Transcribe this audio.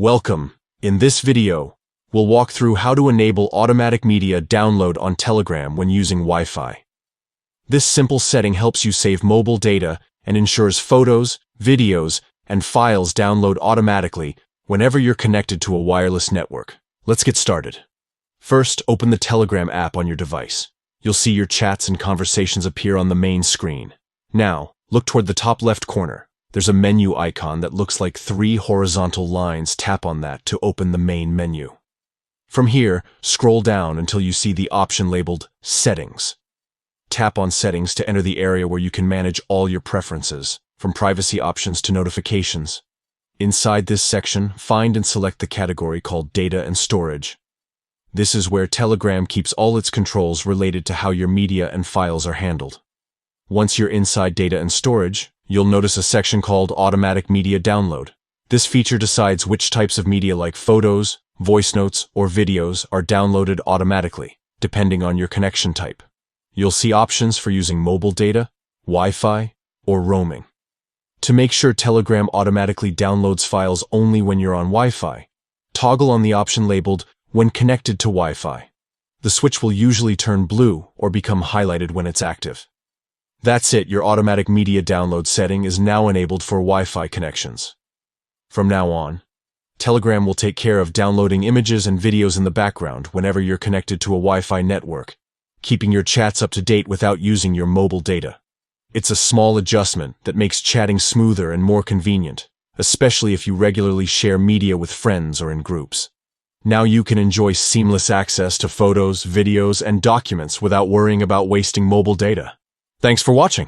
Welcome. In this video, we'll walk through how to enable automatic media download on Telegram when using Wi-Fi. This simple setting helps you save mobile data and ensures photos, videos, and files download automatically whenever you're connected to a wireless network. Let's get started. First, open the Telegram app on your device. You'll see your chats and conversations appear on the main screen. Now, look toward the top left corner. There's a menu icon that looks like 3 horizontal lines. Tap on that to open the main menu. From here, scroll down until you see the option labeled Settings. Tap on Settings to enter the area where you can manage all your preferences, from privacy options to notifications. Inside this section, find and select the category called Data and Storage. This is where Telegram keeps all its controls related to how your media and files are handled. Once you're inside Data and Storage, you'll notice a section called Automatic Media Download. This feature decides which types of media like photos, voice notes, or videos are downloaded automatically, depending on your connection type. You'll see options for using mobile data, Wi-Fi, or roaming. To make sure Telegram automatically downloads files only when you're on Wi-Fi, toggle on the option labeled When Connected to Wi-Fi. The switch will usually turn blue or become highlighted when it's active. That's it, your automatic media download setting is now enabled for Wi-Fi connections. From now on, Telegram will take care of downloading images and videos in the background whenever you're connected to a Wi-Fi network, keeping your chats up to date without using your mobile data. It's a small adjustment that makes chatting smoother and more convenient, especially if you regularly share media with friends or in groups. Now you can enjoy seamless access to photos, videos, and documents without worrying about wasting mobile data. Thanks for watching.